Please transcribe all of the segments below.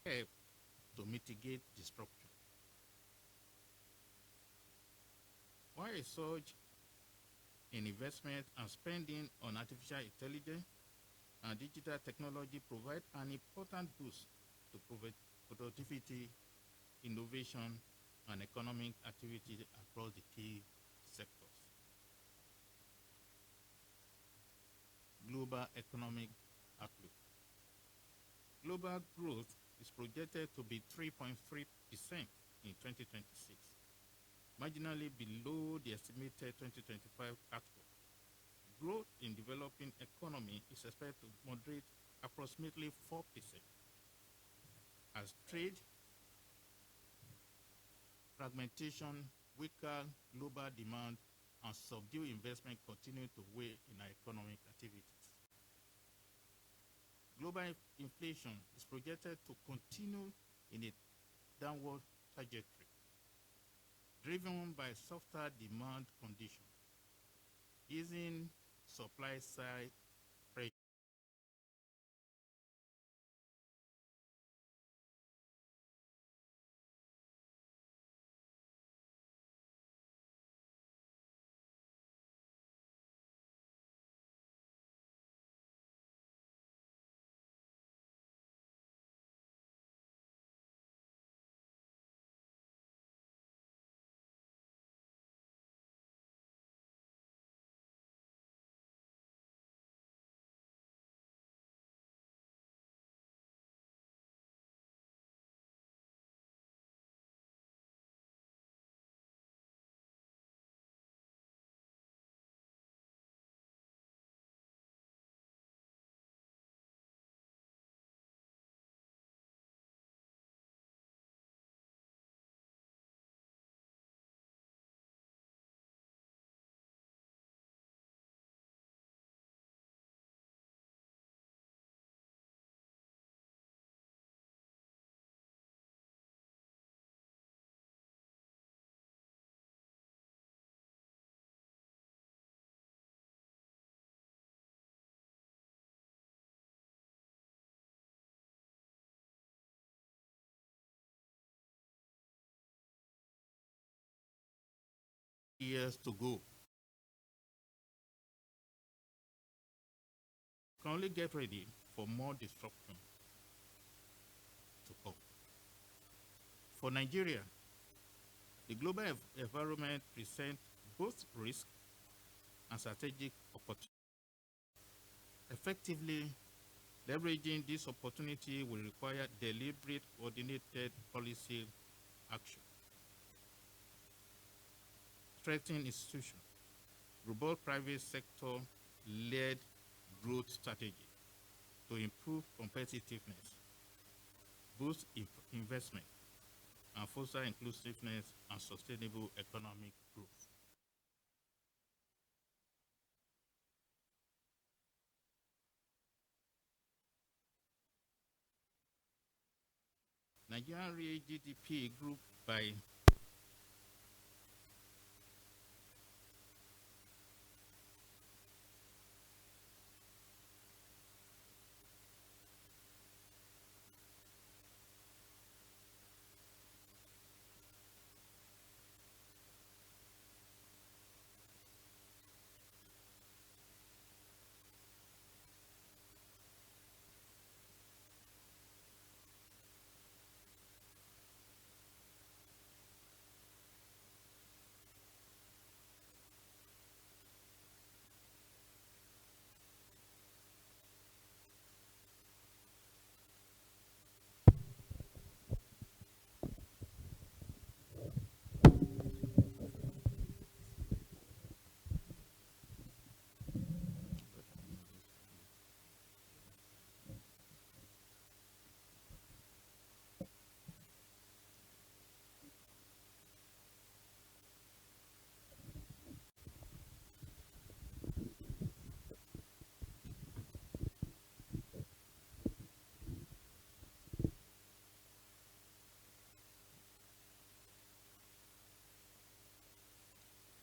help to mitigate disruption. While a surge in investment and spending on artificial intelligence and digital technology provide an important boost to productivity, innovation, and economic activity across the key sectors. Global economic outlook. Global growth is projected to be 3.3% in 2026, marginally below the estimated 2025 outlook. Growth in developing economy is expected to moderate approximately 4% as trade fragmentation, weaker global demand, and subdued investment continue to weigh in our economic activities. Global inflation is projected to continue in a downward trajectory, driven by softer demand conditions, easing supply side pressure. Years to go. We can only get ready for more disruption to come. For Nigeria, the global environment presents both risk and strategic opportunity. Effectively leveraging this opportunity will require deliberate, coordinated policy action, strengthening institutions, robust private sector-led growth strategy to improve competitiveness, boost investment, and foster inclusiveness and sustainable economic growth. Nigerian real GDP grew by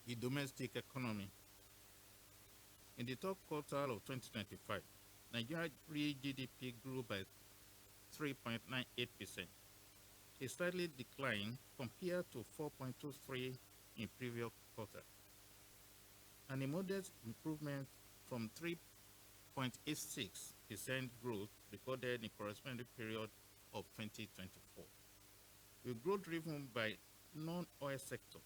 the domestic economy. In the third quarter of 2025, Nigeria real GDP grew by 3.98%, a slightly decline compared to 4.23 in previous quarter, and a modest improvement from 3.86% growth recorded in corresponding period of 2024. With growth driven by non-oil sector,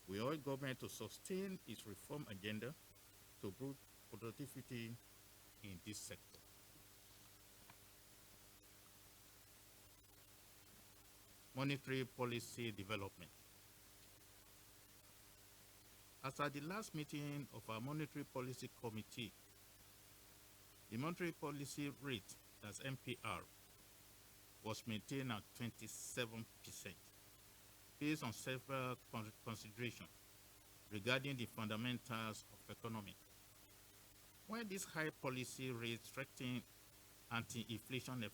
we urge government to sustain its reform agenda to boost productivity in this sector. Monetary policy development. As at the last meeting of our Monetary Policy Committee, the monetary policy rate, that's MPR, was maintained at 27%, based on several considerations regarding the fundamentals of economy. While this high policy rate strengthens anti-inflation effort,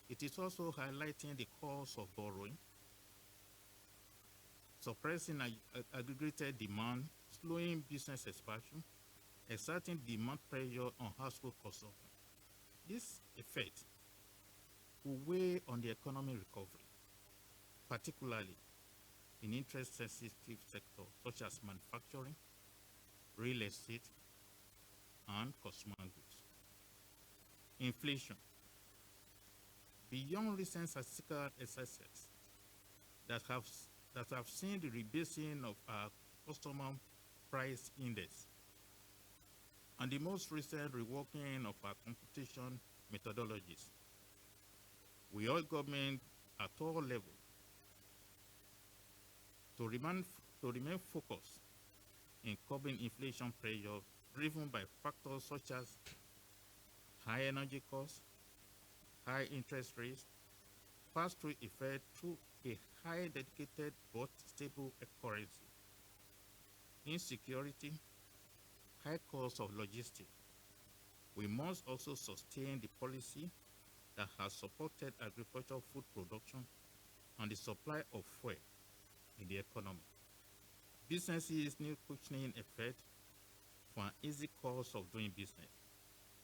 it is also highlighting the cost of borrowing, suppressing aggregated demand, slowing business expansion, exerting demand pressure on household consumption. This effect will weigh on the economic recovery, particularly in interest-sensitive sectors such as manufacturing, real estate, and consumer goods. Inflation. Beyond recent statistical exercises that have seen the rebasing of our customer price index and the most recent reworking of our computation methodologies, we urge government at all levels to remain focused in curbing inflation pressure driven by factors such as high energy costs, high interest rates, pass-through effect through a high dedicated but stable currency, insecurity, high cost of logistics. We must also sustain the policy that has supported agricultural food production and the supply of fuel in the economy. Businesses need cushioning effect for an easy cost of doing business,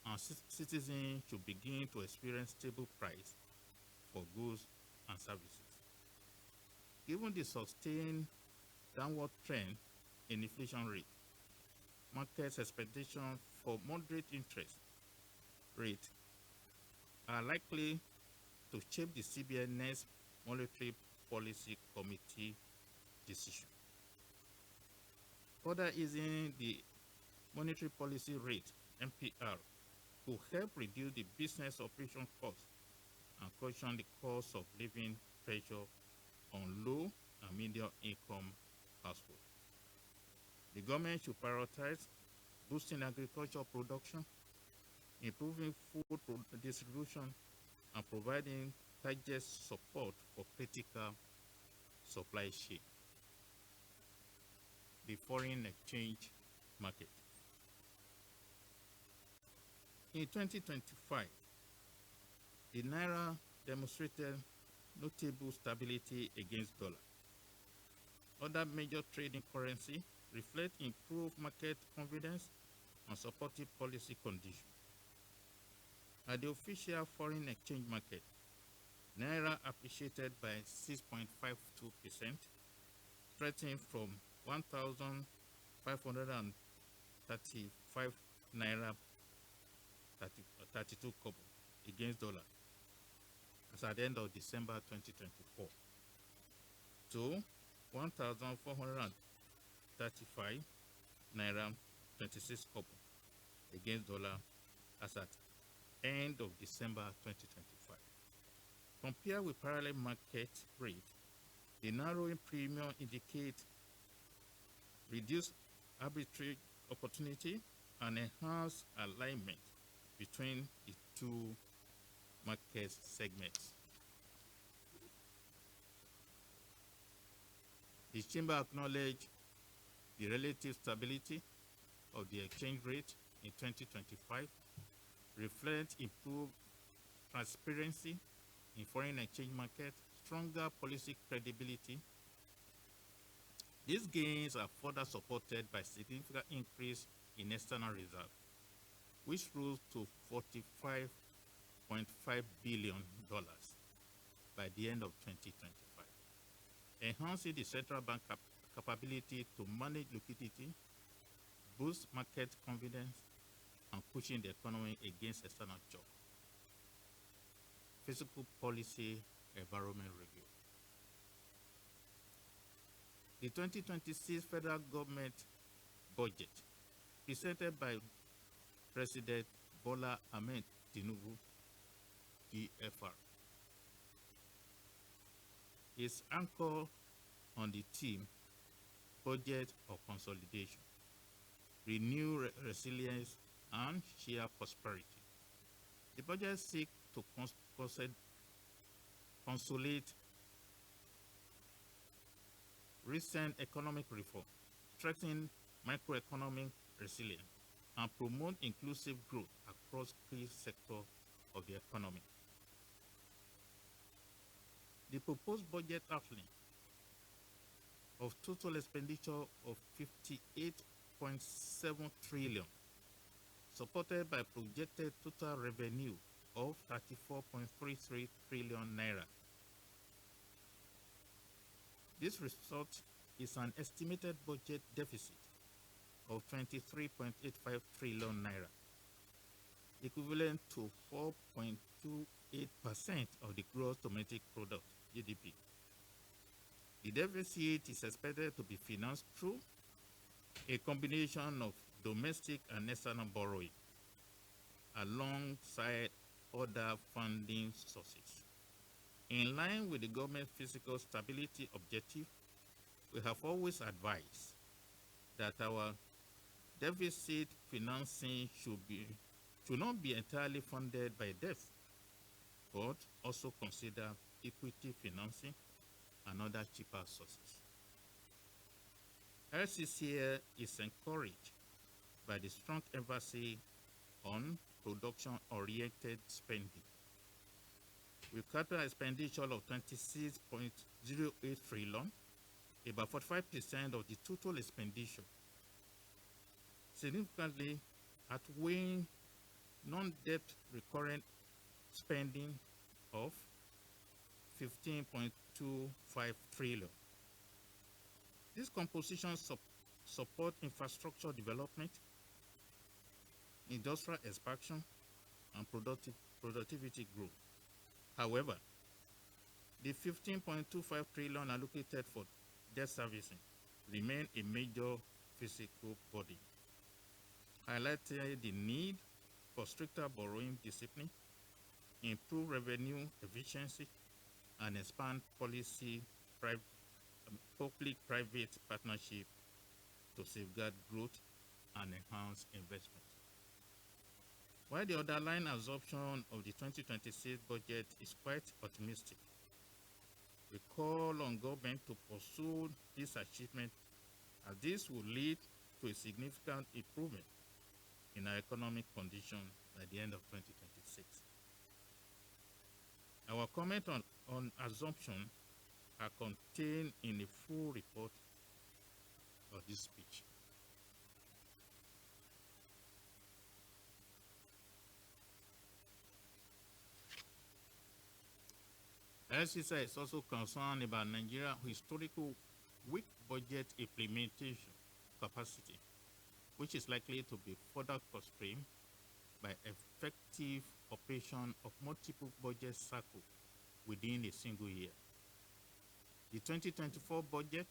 and citizens should begin to experience stable price for goods and services. Given the sustained downward trend in inflation rate, markets' expectations for moderate interest rate are likely to shape the CBN next Monetary Policy Committee decision. Further easing the monetary policy rate, MPR, could help reduce the business operation cost and cushion the cost of living pressure on low and medium income households. The government should prioritize boosting agricultural production, improving food distribution, and providing target support for critical supply chain. The foreign exchange market. In 2025, the Naira demonstrated notable stability against dollar. Other major trading currencies reflect improved market confidence and supportive policy conditions. At the official foreign exchange market, Naira appreciated by 6.52%, strengthening from 1,535 Naira 32 kobo against dollar as at the end of December 2024 to 1,435 Naira 26 kobo against dollar as at end of December 2025. Compared with parallel market rate, the narrowing premium indicates reduced arbitrage opportunity and enhanced alignment between the two market segments. The Chamber acknowledged the relative stability of the exchange rate in 2025 reflects improved transparency in foreign exchange market, stronger policy credibility. These gains are further supported by significant increase in external reserve, which rose to billion by the end of 2025, enhancing the central bank capability to manage liquidity, boost market confidence, and pushing the economy against external shock. Fiscal policy environment review. The 2026 federal government budget, presented by President Bola Ahmed Tinubu, GFR, is anchored on the theme budget of consolidation, renew resilience, and share prosperity. The budget seeks to consolidate recent economic reform, strengthen macroeconomic resilience, and promote inclusive growth across key sectors of the economy. The proposed budget outlay of total expenditure of 58.7 trillion, supported by projected total revenue of 34.33 trillion naira. This result is an estimated budget deficit of 23.85 trillion naira, equivalent to 4.28% of the gross domestic product, GDP. The deficit is expected to be financed through a combination of domestic and external borrowing, alongside other funding sources. In line with the government fiscal stability objective, we have always advised that our deficit financing should not be entirely funded by debt, but also consider equity financing and other cheaper sources. Lcci is encouraged by the strong emphasis on production-oriented spending, with capital expenditure of 26.08 trillion, about 45% of the total expenditure, significantly outweighing non-debt recurrent spending of 15.25 trillion. This composition support infrastructure development, industrial expansion, and productivity growth. However, the 15.25 trillion allocated for debt servicing remain a major fiscal burden, highlighting the need for stricter borrowing discipline, improve revenue efficiency, and expand public-private partnership to safeguard growth and enhance investment. While the underlying assumption of the 2026 budget is quite optimistic, we call on government to pursue this achievement, as this will lead to a significant improvement in our economic condition by the end of 2026. Our comment on assumption are contained in a full report of this speech. Lcci is also concerned about Nigeria's historical weak budget implementation capacity, which is likely to be further constrained by effective operation of multiple budget cycles within a single year. The 2024 budget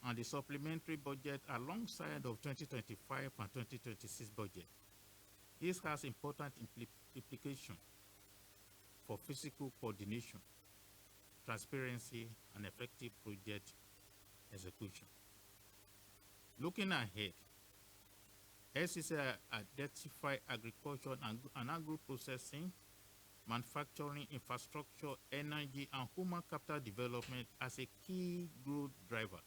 and the supplementary budget alongside of 2025 and 2026 budget. This has important implications for fiscal coordination, transparency, and effective project execution. Looking ahead, Lcci identify agriculture and agro-processing, manufacturing, infrastructure, energy, and human capital development as a key growth driver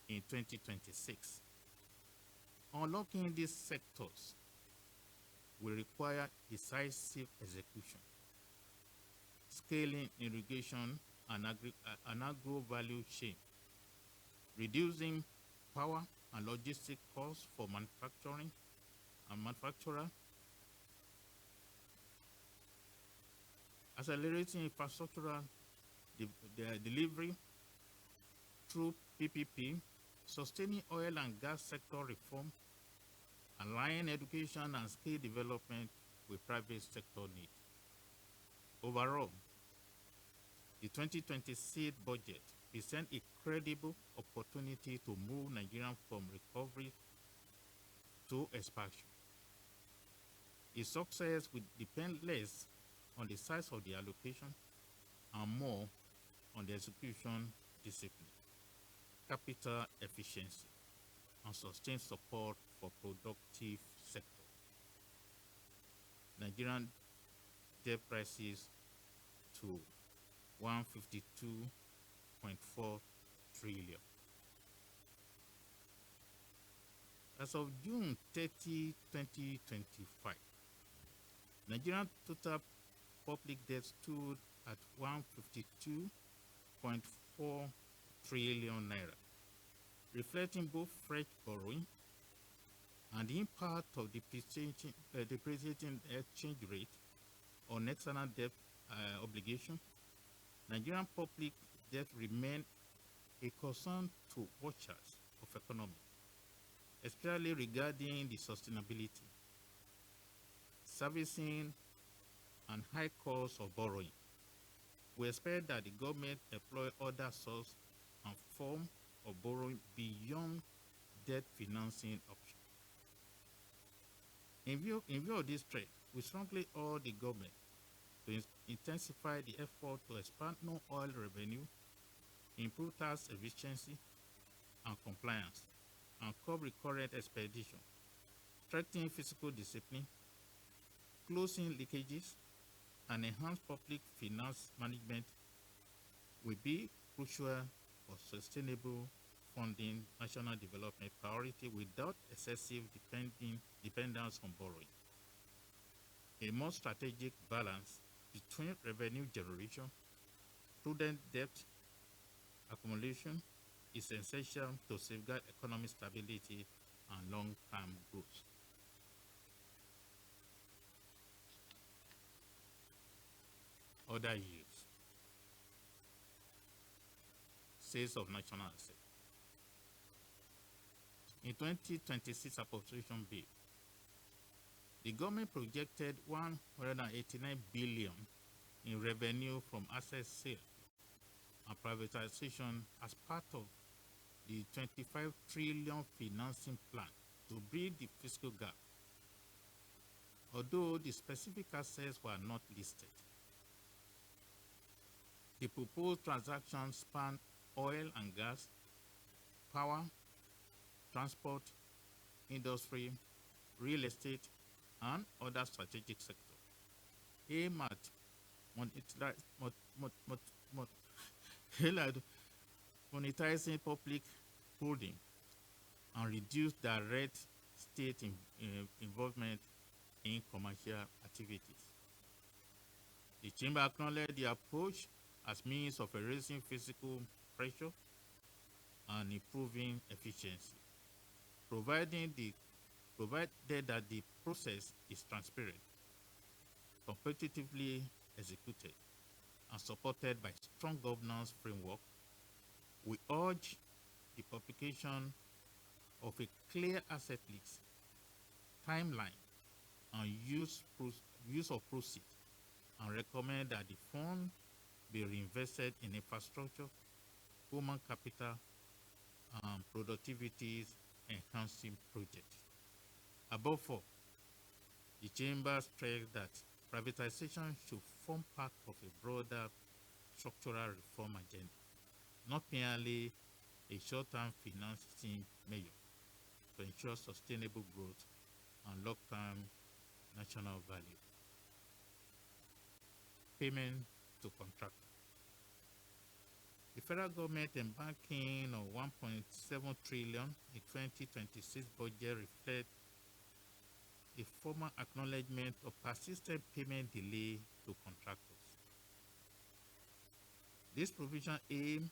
in 2026. Unlocking these sectors will require decisive execution, scaling irrigation and agro value chain, reducing power and logistic costs for manufacturing and manufacturer, accelerating infrastructural delivery through PPP, sustaining oil and gas sector reform, aligning education and skill development with private sector needs. Overall, the 2026 budget presents a credible opportunity to move Nigeria from recovery to expansion. Its success will depend less on the size of the allocation and more on the execution discipline, capital efficiency, and sustained support for productive sector. Nigerian debt prices to 152.4 trillion. As of June 30, 2025, Nigerian total public debt stood at 152.4 trillion naira, reflecting both fresh borrowing and the impact of depreciating exchange rate on external debt obligation. Nigerian public debt remained a concern to watchers of economy, especially regarding the sustainability, servicing, and high cost of borrowing. We expect that the government employ other sources and forms of borrowing beyond debt financing options. In view of this threat, we strongly urge the government to intensify the effort to expand non-oil revenue, improve tax efficiency and compliance, and curb recurrent expedition, strengthen fiscal discipline, closing leakages, and enhance public finance management will be crucial for sustainable funding national development priority without excessive dependence on borrowing. A more strategic balance between revenue generation, prudent debt accumulation is essential to safeguard economic stability and long-term growth. Other issues. Sales of national assets. In 2026 appropriation bill, the government projected 189 billion in revenue from asset sale and privatization as part of the 25 trillion financing plan to bridge the fiscal gap. Although the specific assets were not listed, the proposed transactions span oil and gas, power, transport, industry, real estate, and other strategic sectors, aimed at monetizing public holding and reduce direct state involvement in commercial activities. The Chamber acknowledged the approach as means of erasing physical pressure and improving efficiency, provided that the process is transparent, competitively executed, and supported by strong governance framework. We urge the publication of a clear asset list, timeline, and use of proceeds, and recommend that the fund be reinvested in infrastructure, human capital, and productivity enhancing projects. Above all, the Chamber stressed that privatization should form part of a broader structural reform agenda, not merely a short-term financing measure to ensure sustainable growth and long-term national value. Payment to contractors. The federal government embarking on 1.7 trillion in 2026 budget reflects a formal acknowledgement of persistent payment delay to contractors. This provision aims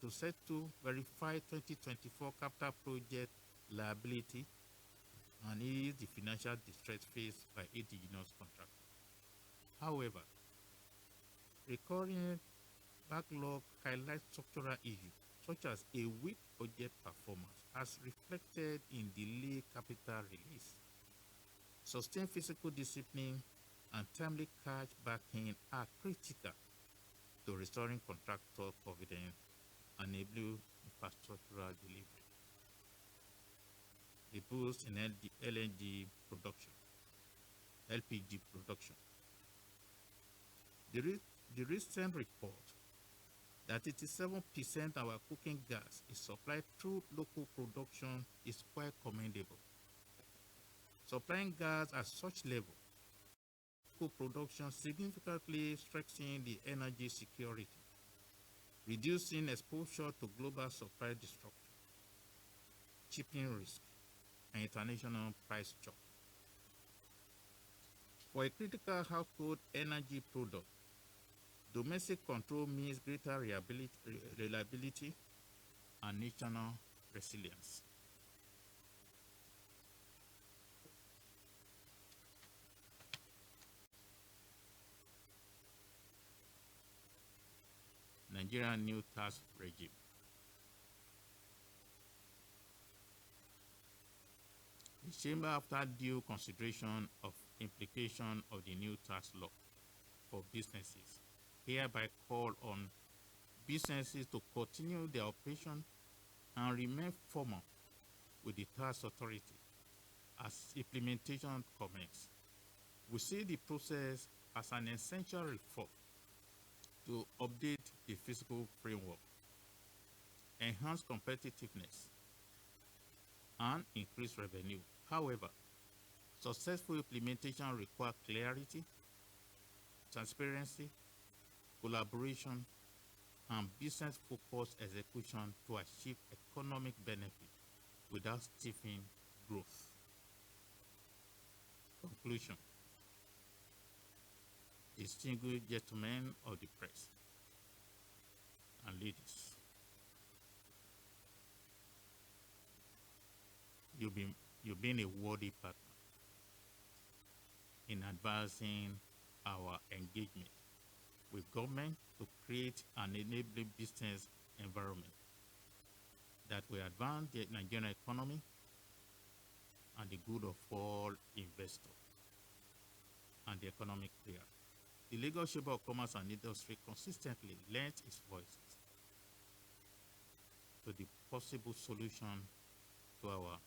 to settle verified 2024 capital project liability and ease the financial distress faced by indigenous contractors. However, recurring backlog highlights structural issues such as a weak budget performance as reflected in delayed capital release. Sustained fiscal discipline and timely cash backing are critical to restoring contractor confidence and enable infrastructural delivery. The boost in LNG production, LPG production. The recent report that 87% of our cooking gas is supplied through local production is quite commendable. Supplying gas at such level, local production significantly strengthens the energy security, reducing exposure to global supply disruption, shipping risk, and international price shock. For a critical household energy product, domestic control means greater reliability and national resilience. Nigerian new tax regime. The Chamber, after due consideration of implication of the new tax law for businesses, hereby call on businesses to continue their operation and remain formal with the tax authority as implementation commences. We see the process as an essential reform to update the fiscal framework, enhance competitiveness, and increase revenue. However, successful implementation requires clarity, transparency, collaboration, and business-focused execution to achieve economic benefit without stifling growth. Conclusion. Distinguished gentlemen of the press and ladies, you've been a worthy partner in advancing our engagement with government to create an enabling business environment that will advance the Nigerian economy and the good of all investors and the economic player. The Lagos Chamber of Commerce and Industry consistently lends its voices to the possible solution to our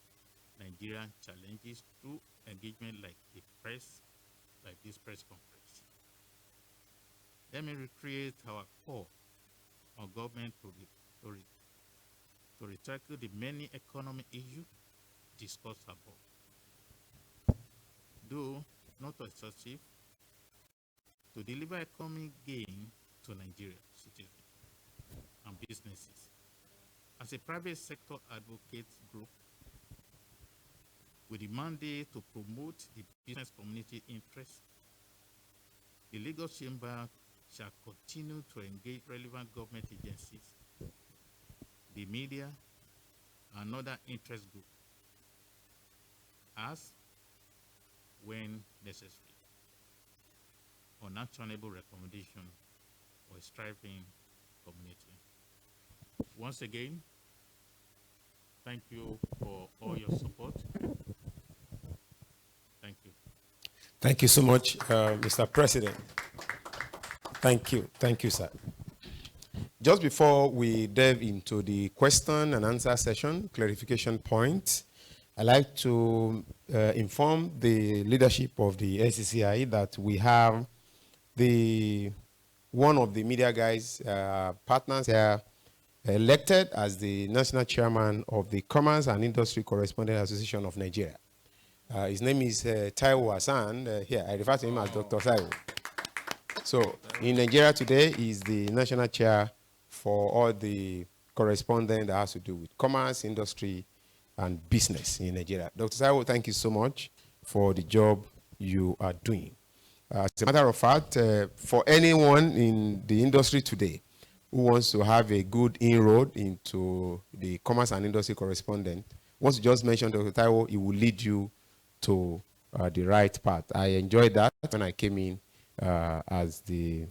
Nigerian challenges through engagement like the press, like this press conference. Let me recreate our call on government to tackle the many economic issues discussed above. Though not excessive, to deliver economic gain to Nigeria citizens and businesses. As a private sector advocate group with the mandate to promote the business community interest, the Lagos Chamber shall continue to engage relevant government agencies, the media, and other interest groups as when necessary on actionable recommendation for a striving community. Once again, thank you for all your support. Thank you. Thank you so much, Mr. President. Thank you. Thank you, sir. Just before we delve into the question and answer session, clarification points, I'd like to inform the leadership of the LCCI that we have one of the media guys, partners here, elected as the national chairman of the Commerce and Industry Correspondent Association of Nigeria. His name is Taiwo Hassan. Here, I refer to him as Dr. Taiwo. So, in Nigeria today, he's the national chair for all the correspondent that has to do with commerce, industry, and business in Nigeria. Dr. Taiwo, thank you so much for the job you are doing. As a matter of fact, for anyone in the industry today who wants to have a good inroad into the commerce and industry correspondent, once you just mentioned Dr. Taiwo, it will lead you to the right path. I enjoyed that when I came in as the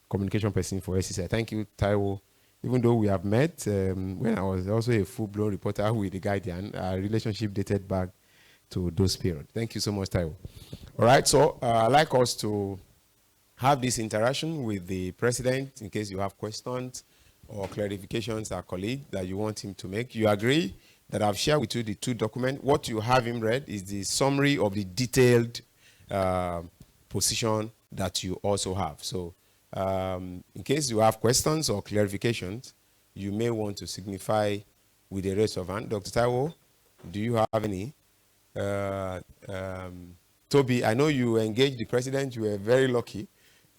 communication person for SCCI. Thank you, Taiwo. Even though we have met when I was also a full-blown reporter with The Guardian, our relationship dated back to those periods. Thank you so much, Taiwo. All right, so I'd like us to have this interaction with the president in case you have questions or clarifications, our colleague, that you want him to make. You agree that I've shared with you the two documents. What you have him read is the summary of the detailed position that you also have. So in case you have questions or clarifications, you may want to signify with a raise of hand. Dr. Taiwo, do you have any? Toby, I know you engaged the president. You were very lucky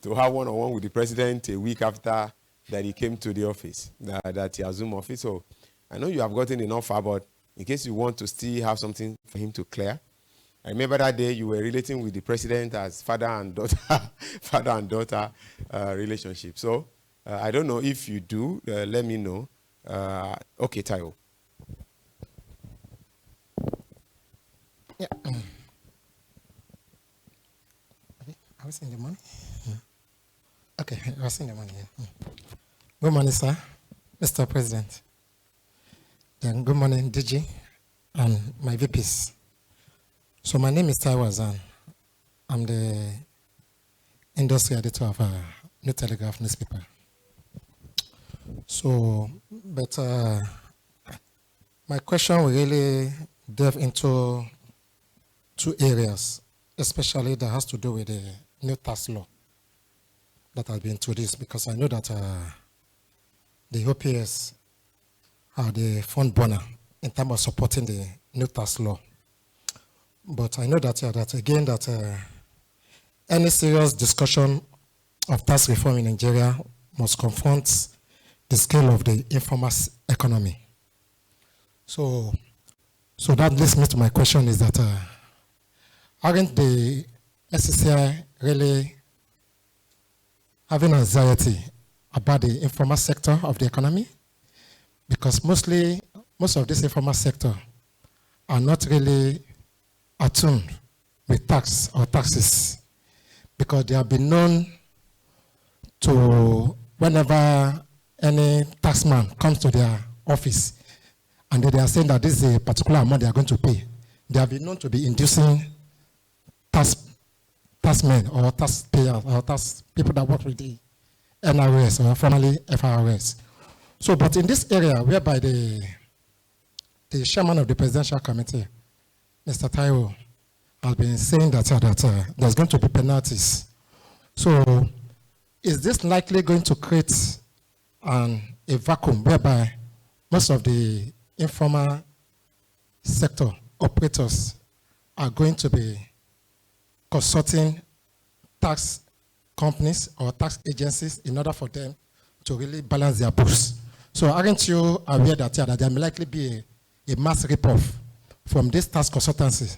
to have one-on-one with the president a week after that he came to the office, that he has Zoom office. So I know you have gotten enough far, but in case you want to still have something for him to clear. I remember that day you were relating with the president as father and daughter relationship. So I don't know if you do. Let me know. Okay, Taiwo. Yeah. I was in the morning. Okay, I was in the morning. Yeah. Good morning, sir, Mr. President. Then good morning, DG, and my VPs. So my name is Taiwo Azan. I'm the industry editor of New Telegraph newspaper. So, but my question will really delve into two areas, especially that has to do with the new tax law that has been introduced, because I know that the OPS are the front burner in terms of supporting the new tax law. But I know that any serious discussion of tax reform in Nigeria must confront the scale of the informal economy. So that leads me to my question is that aren't the SCCI really having anxiety about the informal sector of the economy? Because most of this informal sector are not really attuned with tax or taxes, because they have been known to, whenever any taxman comes to their office and they are saying that this is a particular amount they are going to pay, they have been known to be inducing taxmen or taxpayers or tax people that work with the NRS or formerly FRS. So, but in this area whereby the chairman of the presidential committee, Mr. Taiwo, has been saying that there's going to be penalties. So, is this likely going to create a vacuum whereby most of the informal sector operators are going to be consulting tax companies or tax agencies in order for them to really balance their books? So aren't you aware that there may likely be a mass rip-off from these tax consultancy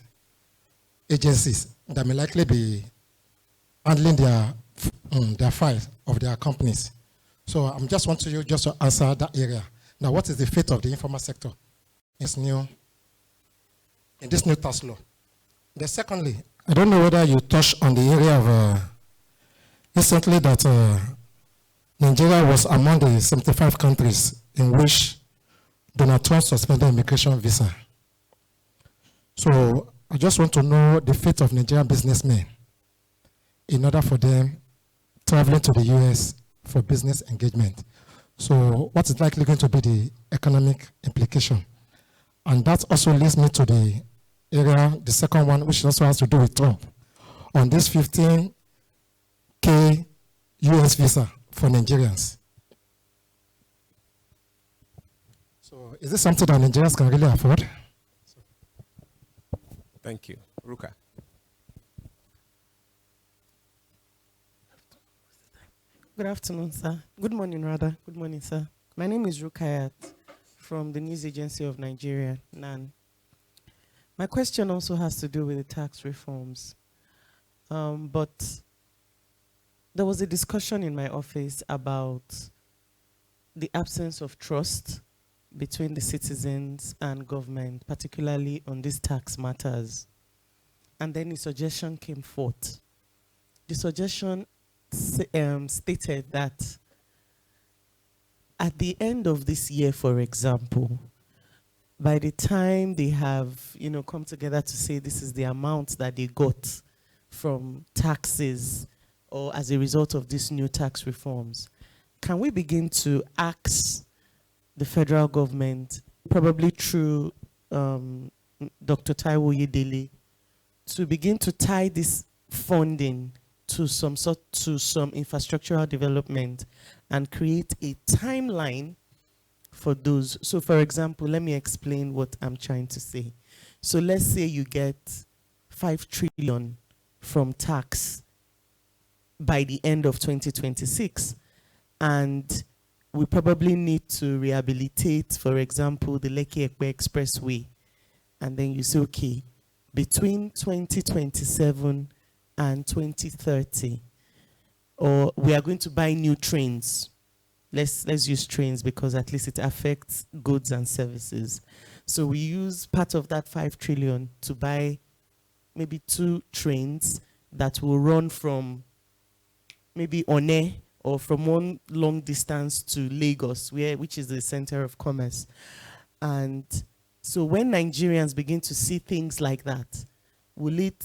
agencies that may likely be handling their files of their companies? So I'm just wanting you just to answer that area. Now, what is the fate of the informal sector in this new tax law? Then secondly, I don't know whether you touched on the area of recently that Nigeria was among the 75 countries in which Donald Trump suspended immigration visa. So I just want to know the fate of Nigerian businessmen in order for them traveling to the US for business engagement. So what is likely going to be the economic implication? And that also leads me to the area, the second one, which also has to do with Trump, on this 15K US visa for Nigerians. So is this something that Nigerians can really afford? Thank you. Ruka. Good afternoon, sir. Good morning, rather. Good morning, sir. My name is Rukayat from the News Agency of Nigeria, NAN. My question also has to do with the tax reforms. But there was a discussion in my office about the absence of trust between the citizens and government, particularly on these tax matters. And then a suggestion came forth. The suggestion stated that at the end of this year, for example, by the time they have, come together to say this is the amount that they got from taxes or as a result of these new tax reforms, can we begin to ask the federal government, probably through Dr. Taiwo Yedele, to begin to tie this funding to some infrastructural development and create a timeline for those? So for example, let me explain what I'm trying to say. So let's say you get 5 trillion from tax by the end of 2026, and we probably need to rehabilitate, for example, the Lcci Expressway. And then you say, okay, between 2027 and 2030, or we are going to buy new trains. Let's use trains because at least it affects goods and services. So we use part of that 5 trillion to buy maybe 2 trains that will run from maybe One or from one long distance to Lagos, which is the center of commerce. And so when Nigerians begin to see things like that, will it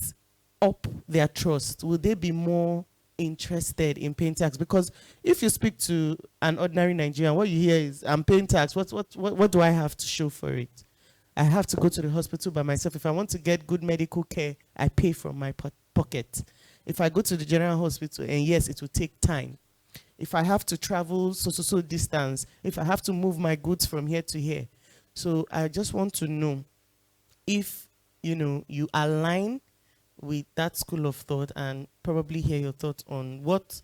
up their trust? Will they be more interested in paying tax? Because if you speak to an ordinary Nigerian, what you hear is, I'm paying tax. What do I have to show for it? I have to go to the hospital by myself. If I want to get good medical care, I pay from my pocket. If I go to the general hospital, and yes, it will take time. If I have to travel so distance, if I have to move my goods from here to here. So I just want to know if, you align with that school of thought, and probably hear your thoughts on what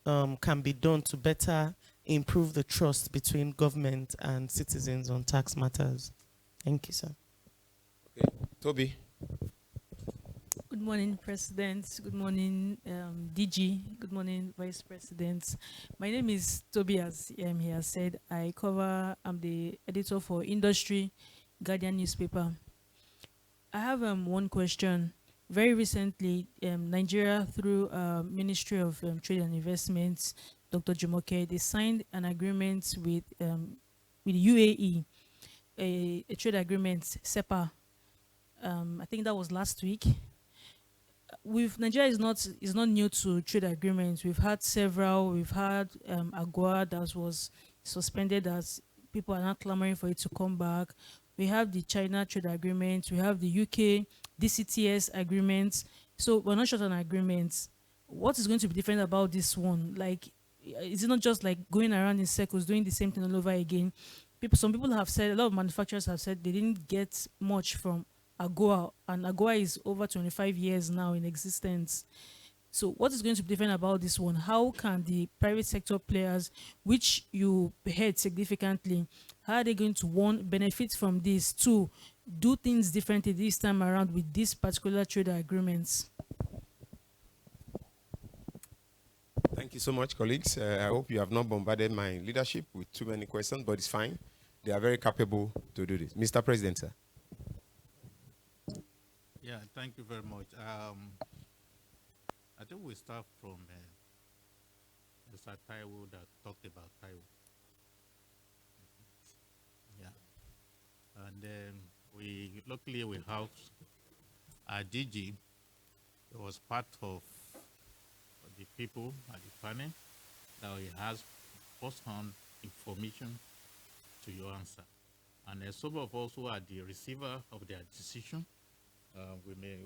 can be done to better improve the trust between government and citizens on tax matters. Thank you, sir. Okay. Toby. Good morning, President. Good morning, DG. Good morning, Vice President. My name is Toby, as he has said. I'm the editor for Industry, Guardian newspaper. I have one question. Very recently, Nigeria, through Ministry of Trade and Investments, Dr. Jumoke, they signed an agreement with UAE, a trade agreement, SEPA. I think that was last week. Nigeria is not new to trade agreements. We've had several. We've had AGOA that was suspended, as people are not clamoring for it to come back. We have the China trade agreement. We have the UK DCTS agreement. So we're not short on agreements. What is going to be different about this one? Like, is it not just like going around in circles, doing the same thing all over again? Some people have said, a lot of manufacturers have said they didn't get much from AGOA, and AGOA is over 25 years now in existence. So what is going to be different about this one? How can the private sector players, which you heard significantly, how are they going to, one, benefit from this, two, do things differently this time around with these particular trade agreements? Thank you so much, colleagues. I hope you have not bombarded my leadership with too many questions, but it's fine. They are very capable to do this. Mr. President, sir. Yeah, thank you very much. I think we start from Mr. Taiwo that talked about Taiwo. Yeah. And then luckily we have our DG. It was part of the people at the panel that he has first-hand information to your answer. And some of us who are the receiver of their decision, we may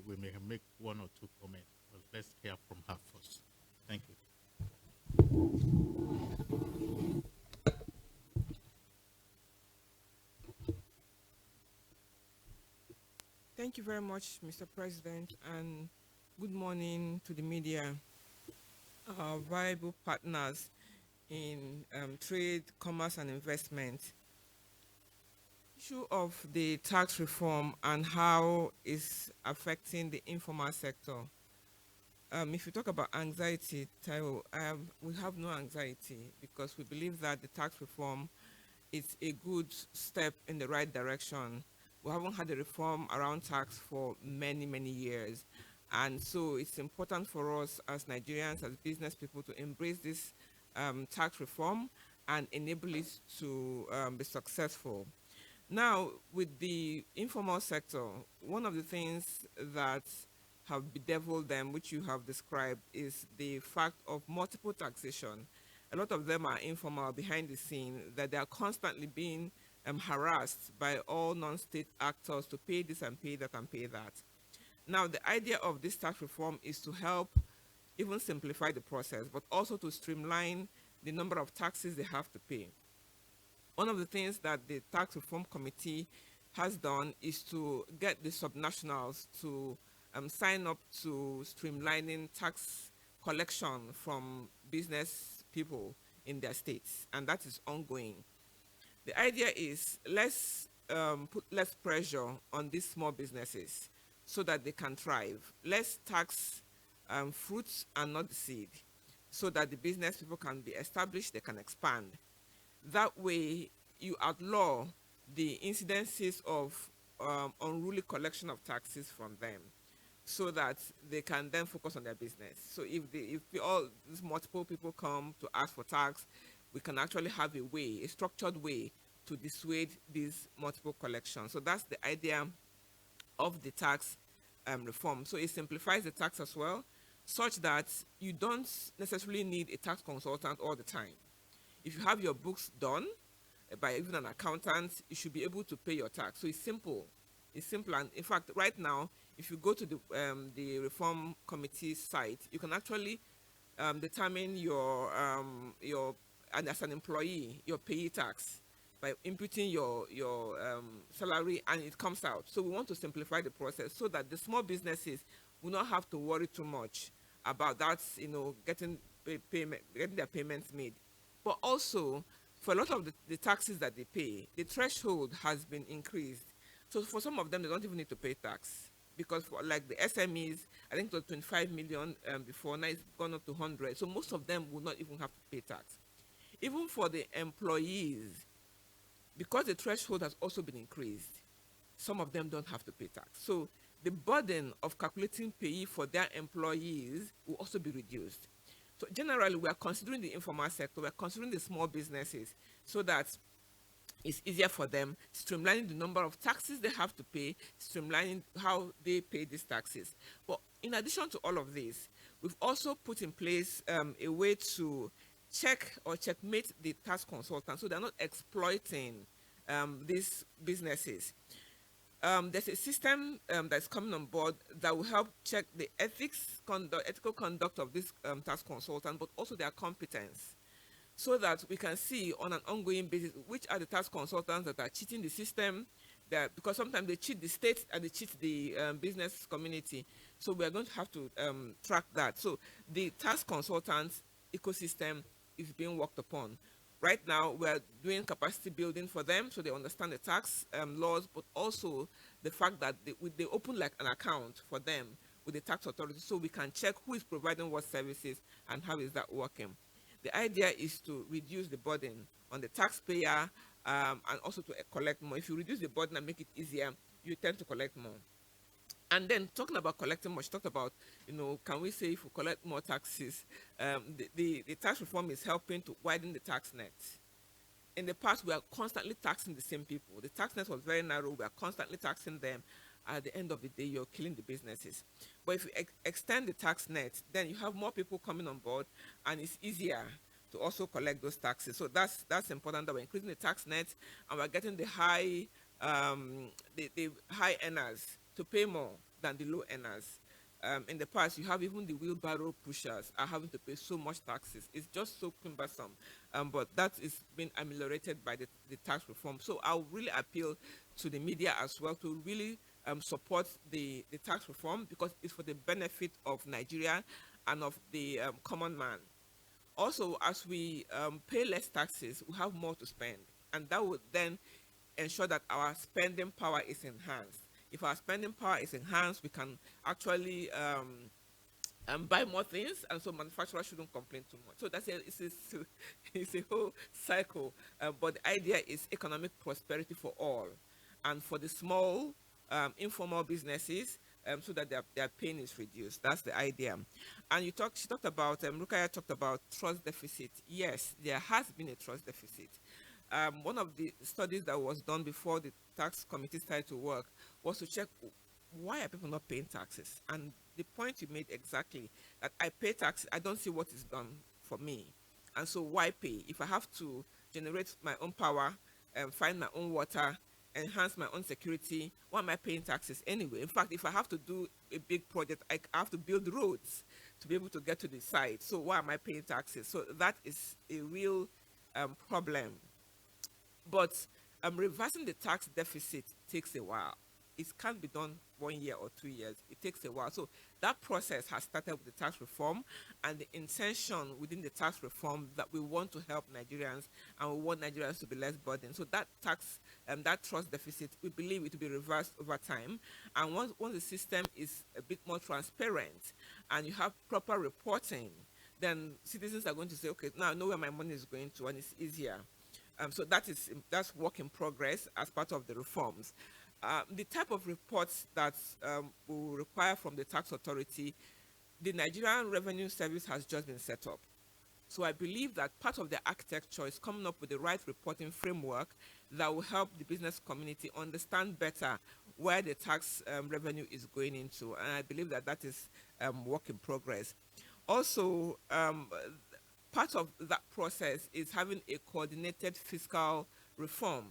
make one or two comments. But let's hear from her first. Thank you. Thank you very much, Mr. President, and good morning to the media, our viable partners in trade, commerce, and investment. Issue of the tax reform and how it's affecting the informal sector. If you talk about anxiety, Taiwo, we have no anxiety because we believe that the tax reform is a good step in the right direction. We haven't had a reform around tax for many, many years. And so it's important for us as Nigerians, as business people, to embrace this tax reform and enable it to be successful. Now, with the informal sector, one of the things that have bedeviled them, which you have described, is the fact of multiple taxation. A lot of them are informal behind the scene, that they are constantly being harassed by all non-state actors to pay this and pay that and pay that. Now, the idea of this tax reform is to help even simplify the process, but also to streamline the number of taxes they have to pay. One of the things that the Tax Reform Committee has done is to get the subnationals to sign up to streamlining tax collection from business people in their states, and that is ongoing. The idea is let's put less pressure on these small businesses so that they can thrive. Let's tax fruits and not the seed, so that the business people can be established, they can expand. That way, you outlaw the incidences of unruly collection of taxes from them, so that they can then focus on their business. So if all these multiple people come to ask for tax, we can actually have a way, a structured way to dissuade these multiple collections. So that's the idea of the tax reform. So it simplifies the tax as well, such that you don't necessarily need a tax consultant all the time. If you have your books done by even an accountant, you should be able to pay your tax. So it's simple. It's simple. And in fact, right now, if you go to the Reform Committee site, you can actually determine your and as an employee, your payee tax by inputting your salary, and it comes out. So we want to simplify the process so that the small businesses will not have to worry too much about that, getting their payments made. But also, for a lot of the taxes that they pay, the threshold has been increased. So for some of them, they don't even need to pay tax, because for like the SMEs, I think it was 25 million before, now it's gone up to 100. So most of them will not even have to pay tax. Even for the employees, because the threshold has also been increased, some of them don't have to pay tax. So the burden of calculating payee for their employees will also be reduced. So generally, we are considering the informal sector, we are considering the small businesses, so that it's easier for them, streamlining the number of taxes they have to pay, streamlining how they pay these taxes. But in addition to all of this, we've also put in place a way to check or checkmate the tax consultants, so they're not exploiting these businesses. There's a system that's coming on board that will help check the ethical conduct of this tax consultant, but also their competence, so that we can see on an ongoing basis which are the tax consultants that are cheating the system, because sometimes they cheat the state and they cheat the business community. So we are going to have to track that. So the tax consultants ecosystem is being worked upon. Right now, we're doing capacity building for them so they understand the tax laws, but also the fact that they open like an account for them with the tax authority, so we can check who is providing what services and how is that working. The idea is to reduce the burden on the taxpayer and also to collect more. If you reduce the burden and make it easier, you tend to collect more. And then talking about collecting more, she talked about, can we say if we collect more taxes, the tax reform is helping to widen the tax net. In the past, we are constantly taxing the same people. The tax net was very narrow. We are constantly taxing them. At the end of the day, you're killing the businesses. But if you extend the tax net, then you have more people coming on board, and it's easier to also collect those taxes. So that's important, that we're increasing the tax net, and we're getting the high earners to pay more than the low earners. In the past, you have even the wheelbarrow pushers are having to pay so much taxes. It's just so cumbersome. But that is being ameliorated by the tax reform. So I'll really appeal to the media as well to really support the tax reform, because it's for the benefit of Nigeria and of the common man. Also, as we pay less taxes, we have more to spend. And that would then ensure that our spending power is enhanced. If our spending power is enhanced, we can actually buy more things, and so manufacturers shouldn't complain too much. So it's a whole cycle. But the idea is economic prosperity for all, and for the small informal businesses, so that their pain is reduced. That's the idea. And she talked about, Rukaya talked about trust deficit. Yes, there has been a trust deficit. One of the studies that was done before the tax committee started to work was to check why are people not paying taxes. And the point you made exactly, that I pay taxes, I don't see what is done for me. And so why pay? If I have to generate my own power, find my own water, enhance my own security, why am I paying taxes anyway? In fact, if I have to do a big project, I have to build roads to be able to get to the site. So why am I paying taxes? So that is a real problem. But reversing the tax deficit takes a while. It can't be done 1 year or 2 years. It takes a while. So that process has started with the tax reform, and the intention within the tax reform that we want to help Nigerians and we want Nigerians to be less burdened. So that tax, that trust deficit, we believe it will be reversed over time. And once the system is a bit more transparent and you have proper reporting, then citizens are going to say, okay, now I know where my money is going to, and it's easier. So that's work in progress as part of the reforms. The type of reports that we will require from the tax authority, the Nigerian Revenue Service has just been set up. So I believe that part of the architecture is coming up with the right reporting framework that will help the business community understand better where the tax revenue is going into. And I believe that that is work in progress. Also, part of that process is having a coordinated fiscal reform.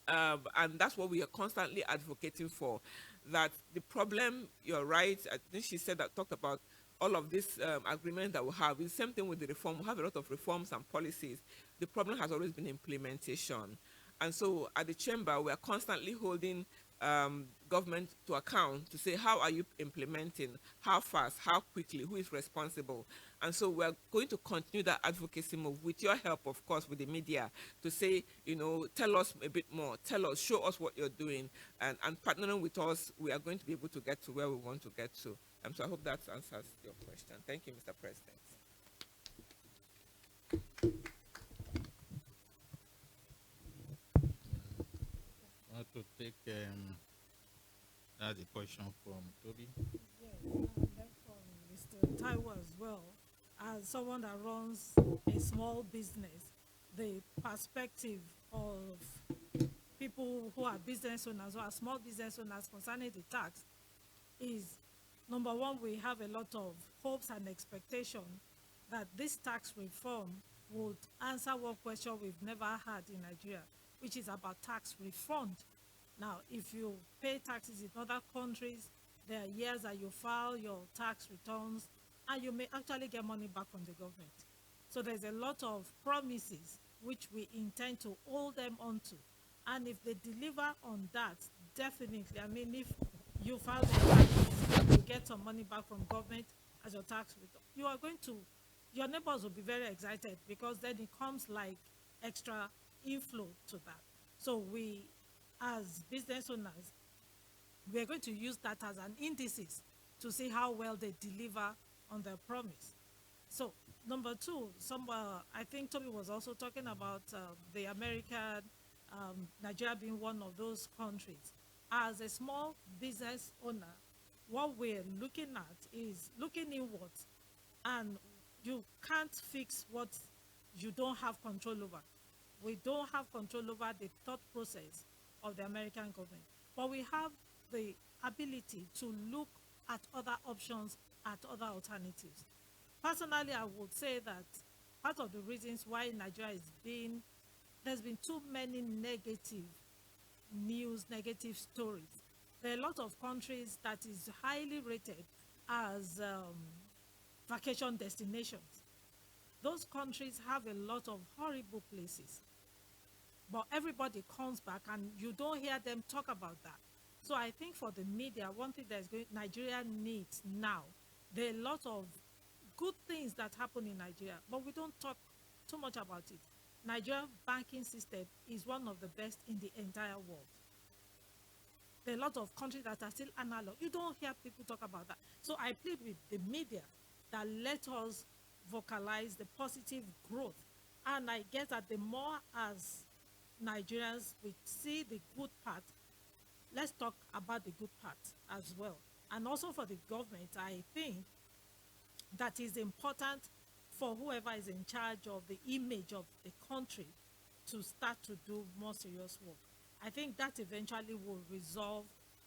And that's what we are constantly advocating for. That the problem, you're right, I think she said that, talked about all of this agreement that we have. It's the same thing with the reform. We have a lot of reforms and policies. The problem has always been implementation. And so at the chamber, we are constantly holding government to account to say, how are you implementing, how fast, how quickly, who is responsible? And so we're going to continue that advocacy move with your help, of course, with the media, to say, tell us a bit more, show us what you're doing, and partnering with us, we are going to be able to get to where we want to get to. So I hope that answers your question. Thank you, Mr. President. I want to take the question from Toby. Yes, and then from Mr. Taiwo as well. As someone that runs a small business, the perspective of people who are business owners or are small business owners concerning the tax is, number one, we have a lot of hopes and expectation that this tax reform would answer one question we've never had in Nigeria, which is about tax refund. Now, if you pay taxes in other countries, there are years that you file your tax returns, and you may actually get money back from the government. So there's a lot of promises which we intend to hold them onto. And if they deliver on that, definitely, I mean, if you file the taxes, you get some money back from government as your tax return, your neighbors will be very excited, because then it comes like extra inflow to that. So we, as business owners, we're going to use that as an indices to see how well they deliver on their promise. So number two, I think Toby was also talking about the American, Nigeria being one of those countries. As a small business owner, what we're looking at is looking inwards, and you can't fix what you don't have control over. We don't have control over the thought process of the American government, but we have the ability to look at other options, at other alternatives. Personally, I would say that part of the reasons why Nigeria there's been too many negative news, negative stories. There are a lot of countries that is highly rated as vacation destinations. Those countries have a lot of horrible places, but everybody comes back and you don't hear them talk about that. So I think for the media, one thing that Nigeria needs now, there are a lot of good things that happen in Nigeria, but we don't talk too much about it. Nigerian banking system is one of the best in the entire world. There are a lot of countries that are still analog. You don't hear people talk about that. So I plead with the media that let us vocalize the positive growth. And I guess that the more as Nigerians we see the good part, let's talk about the good part as well. And also for the government, I think that is important for whoever is in charge of the image of the country to start to do more serious work. I think that eventually will resolve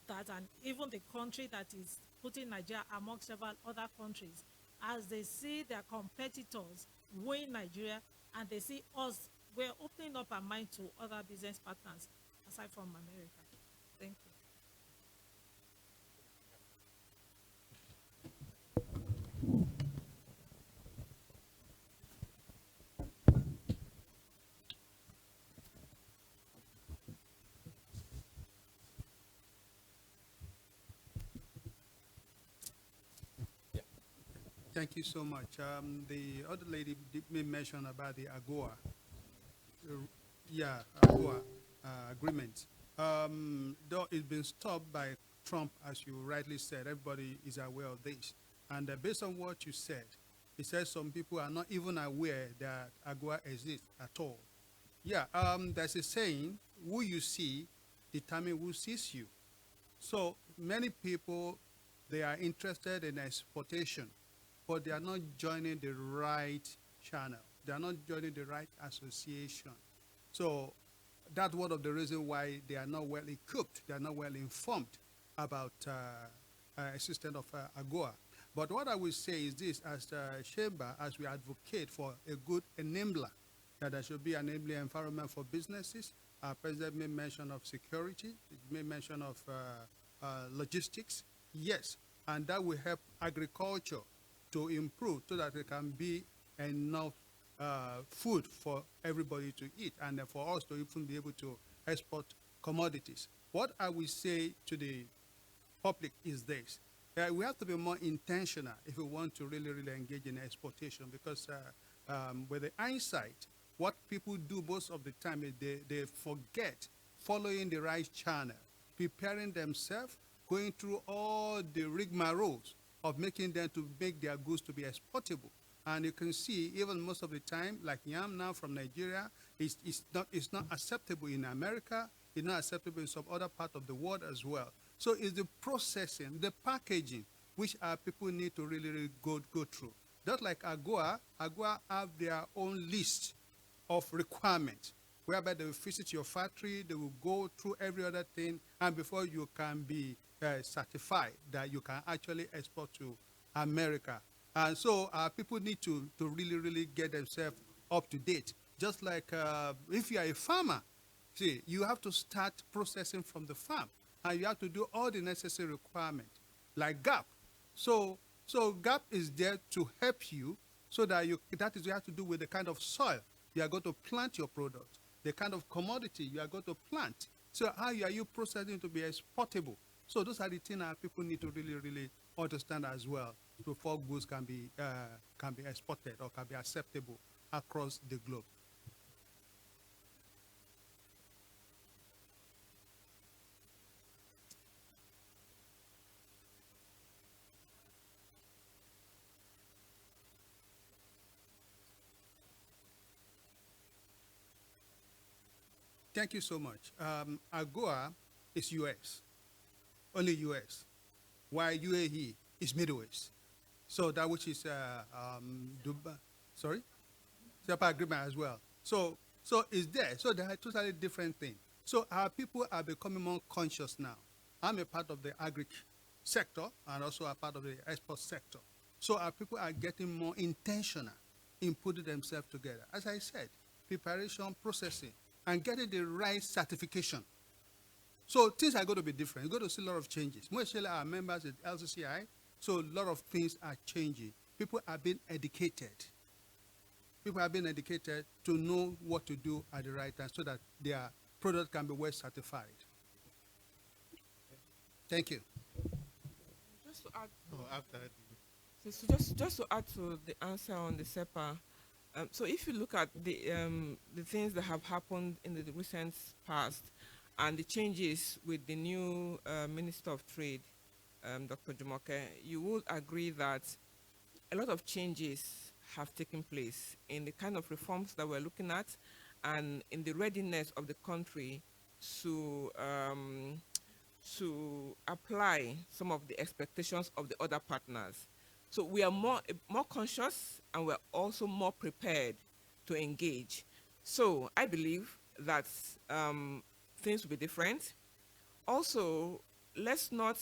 that, and even the country that is putting Nigeria among several other countries, as they see their competitors win Nigeria and they see us, we're opening up our mind to other business partners aside from America. Thank you. Thank you so much. The other lady did made mention about the AGOA. Yeah, AGOA agreement. Though it's been stopped by Trump, as you rightly said, everybody is aware of this. And based on what you said, he said some people are not even aware that AGOA exists at all. Yeah, there's a saying, who you see determine who sees you. So many people, they are interested in exportation, but they are not joining the right channel. They are not joining the right association. So that's one of the reasons why they are not well equipped, they are not well informed about existence of AGOA. But what I will say is this, as chamber, as we advocate for a good enabler, that there should be an enabling environment for businesses. Our president made mention of security, he made mention of logistics, yes, and that will help agriculture to improve so that there can be enough food for everybody to eat and for us to even be able to export commodities. What I will say to the public is this. We have to be more intentional if we want to really, really engage in exportation, because with the hindsight, what people do most of the time is they forget following the right channel, preparing themselves, going through all the rigmaroles of making them to make their goods to be exportable. And you can see even most of the time, like yam now from Nigeria, it's not acceptable in America, it's not acceptable in some other part of the world as well. So it's the processing, the packaging, which our people need to really, really go through. Just like AGOA have their own list of requirements, whereby they will visit your factory, they will go through every other thing, and before you can be certified that you can actually export to America. And so people need to really, really get themselves up to date. Just like if you are a farmer, see, you have to start processing from the farm, and you have to do all the necessary requirements, like GAP. So GAP is there to help you, so that that is what you have to do with the kind of soil you are going to plant your product, the kind of commodity you are going to plant. So how are you processing to be exportable? So those are the things that people need to really, really understand as well, before goods can be exported or can be acceptable across the globe. Thank you so much. AGOA is US, only US, while UAE is Middle East. So that which is Dubai, sorry? SEPA agreement as well. So it's there. So they are totally different things. So our people are becoming more conscious now. I'm a part of the agri sector and also a part of the export sector. So our people are getting more intentional in putting themselves together. As I said, preparation, processing, and getting the right certification. So things are going to be different. You're going to see a lot of changes. Mostly our members at Lcci, so a lot of things are changing. People are being educated. People are being educated to know what to do at the right time so that their product can be well certified. Thank you. Just to add, After just to add to the answer on the SEPA, so if you look at the things that have happened in the recent past and the changes with the new Minister of Trade, Dr. Jumoke, you would agree that a lot of changes have taken place in the kind of reforms that we're looking at and in the readiness of the country to to apply some of the expectations of the other partners. So we are more conscious, and we're also more prepared to engage. So I believe that things will be different. Also, let's not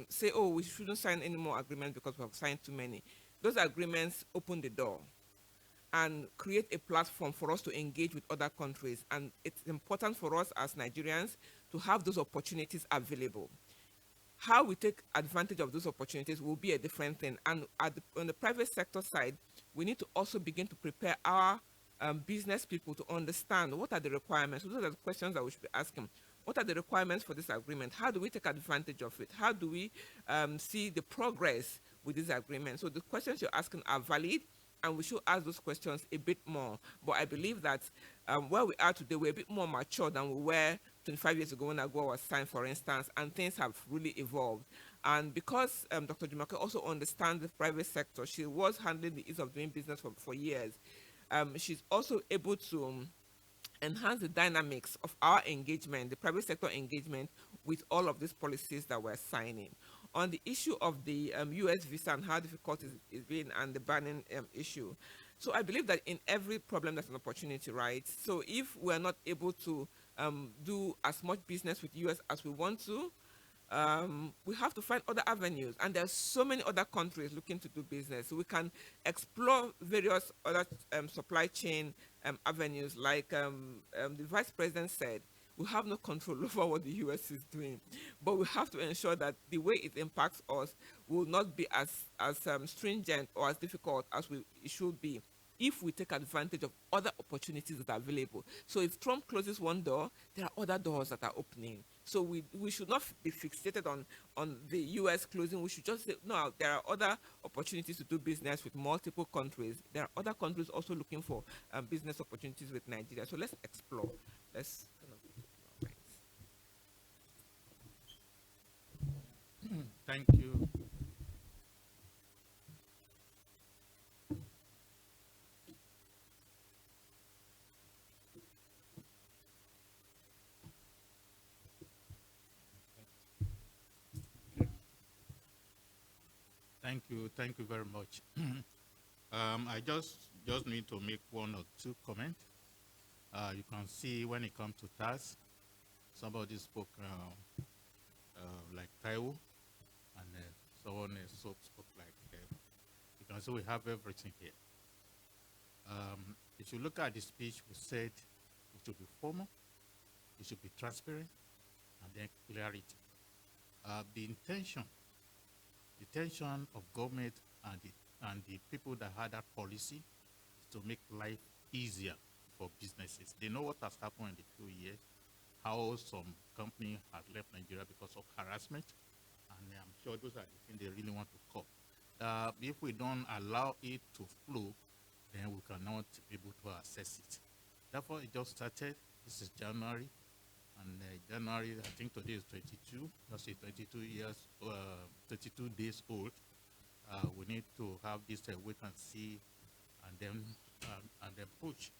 say, oh, we shouldn't sign any more agreements because we have signed too many. Those agreements open the door and create a platform for us to engage with other countries. And it's important for us as Nigerians to have those opportunities available. How we take advantage of those opportunities will be a different thing. And on the private sector side, we need to also begin to prepare our business people to understand what are the requirements. So those are the questions that we should be asking. What are the requirements for this agreement? How do we take advantage of it? How do we see the progress with this agreement? So the questions you're asking are valid, and we should ask those questions a bit more. But I believe that where we are today, we're a bit more mature than we were 25 years ago when AGOA was signed, for instance, and things have really evolved. And because Dr. Jumoke also understands the private sector, she was handling the ease of doing business for years. She's also able to enhance the dynamics of our engagement, the private sector engagement, with all of these policies that we're signing. On the issue of the US visa and how difficult it's been, and the banning issue. So I believe that in every problem there's an opportunity, right? So if we're not able to do as much business with US as we want to, we have to find other avenues, and there's so many other countries looking to do business. So we can explore various other supply chain avenues. Like the vice president said, we have no control over what the US is doing, but we have to ensure that the way it impacts us will not be as stringent or as difficult as it should be, if we take advantage of other opportunities that are available. So if Trump closes one door, there are other doors that are opening. So we should not be fixated on the US closing. We should just say, no, there are other opportunities to do business with multiple countries. There are other countries also looking for business opportunities with Nigeria. So let's explore. Let's kind of Thank you. Thank you very much. I just need to make one or two comments. You can see when it comes to tax, somebody spoke like Taiwo, and someone else spoke like. You can see we have everything here. If you look at the speech, we said it should be formal, it should be transparent, and then clarity. The intention of government and the people that had that policy is to make life easier for businesses. They know what has happened in the few years, how some company had left Nigeria because of harassment, and I'm sure those are the things they really want to cut. If we don't allow it to flow, then we cannot be able to assess it. Therefore, it just started. This is January. And January, I think today is 22. Let's say 22 days old. We need to have this wait and see, and then push.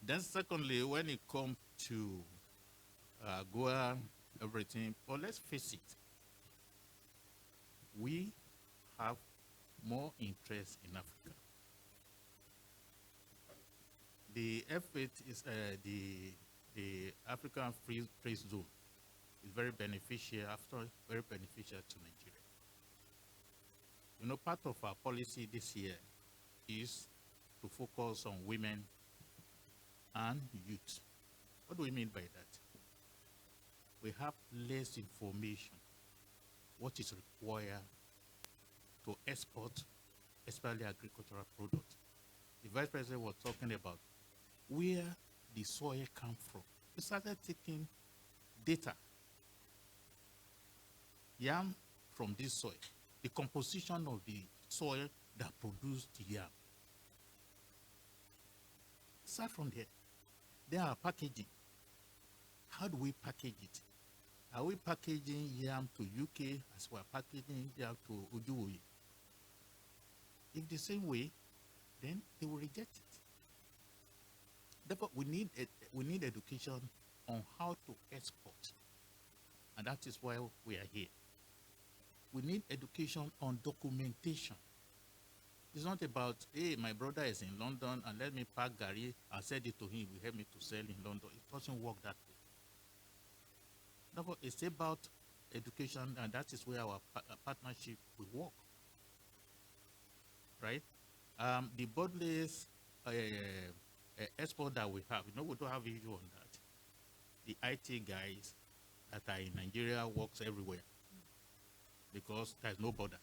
Then secondly, when it comes to Goa, everything, well, let's face it. We have more interest in Africa. The F8 is the African Free Trade Zone is very beneficial, very beneficial to Nigeria. You know, part of our policy this year is to focus on women and youth. What do we mean by that? We have less information what is required to export, especially agricultural products. The Vice President was talking about where the soil come from. We started taking data, yam from this soil, the composition of the soil that produced the yam. Start from there. There are packaging. How do we package it? Are we packaging yam to UK as we are packaging yam to Ujuwe? If the same way, then they will reject it. Therefore, we need education on how to export. And that is why we are here. We need education on documentation. It's not about, hey, my brother is in London and let me pack Gary and send it to him. He will help me to sell in London. It doesn't work that way. Therefore, it's about education, and that is where our partnership will work. Right? The borderless export that we have, we don't have issue on that. The IT guys that are in Nigeria works everywhere because there's no border.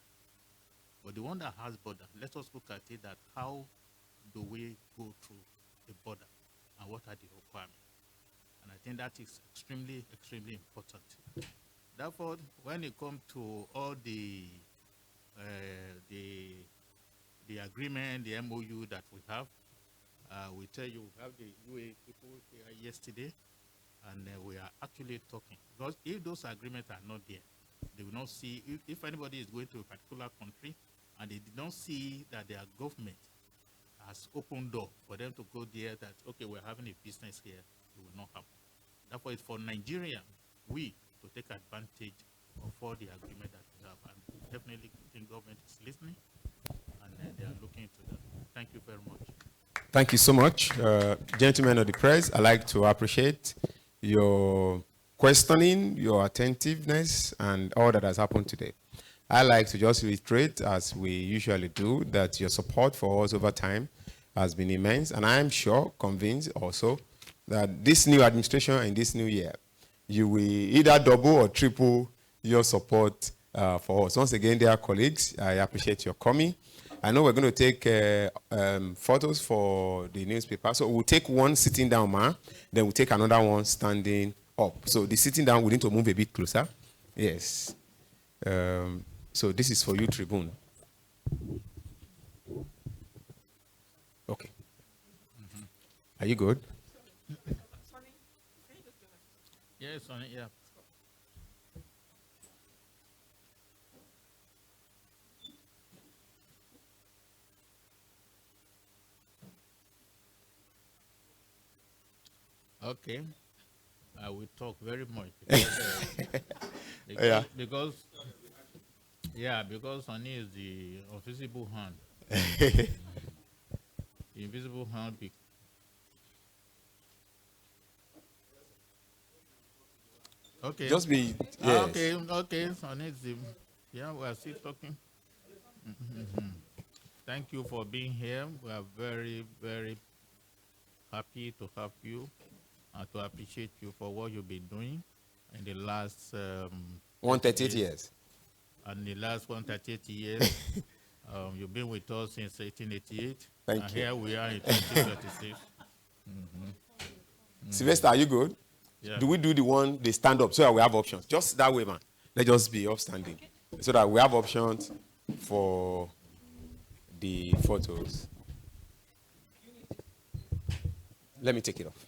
But the one that has border, let us look at it that how do we go through the border and what are the requirements? And I think that is extremely, extremely important. Therefore, when it comes to all the agreement, the MOU that we have, we tell you we have the UA people here yesterday, and we are actually talking. Because if those agreements are not there, they will not see, if anybody is going to a particular country and they did not see that their government has opened door for them to go there, that, okay, we're having a business here, it will not happen. Therefore, it's for Nigeria, we, to take advantage of all the agreement that we have. And definitely the government is listening, and they are looking into that. Thank you very much. Thank you so much. Gentlemen of the press, I'd like to appreciate your questioning, your attentiveness, and all that has happened today. I'd like to just reiterate, as we usually do, that your support for us over time has been immense, and I am sure, convinced also, that this new administration and this new year, you will either double or triple your support for us. Once again, dear colleagues, I appreciate your coming. I know we're going to take photos for the newspaper. So we'll take one sitting down, ma. Then we'll take another one standing up. So the sitting down, we need to move a bit closer. Yes. So this is for you, Tribune. Okay. Are you good? Yes, Sonny, yeah. Okay, I will talk very much because, because Sonny is the invisible hand. The invisible hand. Okay. Just be. Yes. Okay. Sonny is the. Yeah, we are still talking. Thank you for being here. We are very, very happy to have you. To appreciate you for what you've been doing in the last 138 years. And the last 138 years, you've been with us since 1888. Thank and you. Here we are in 2026. Sylvester, are you good? Yeah. Do we do the one they stand up so that we have options? Just that way, man. Let's just be upstanding so that we have options for the photos. Let me take it off.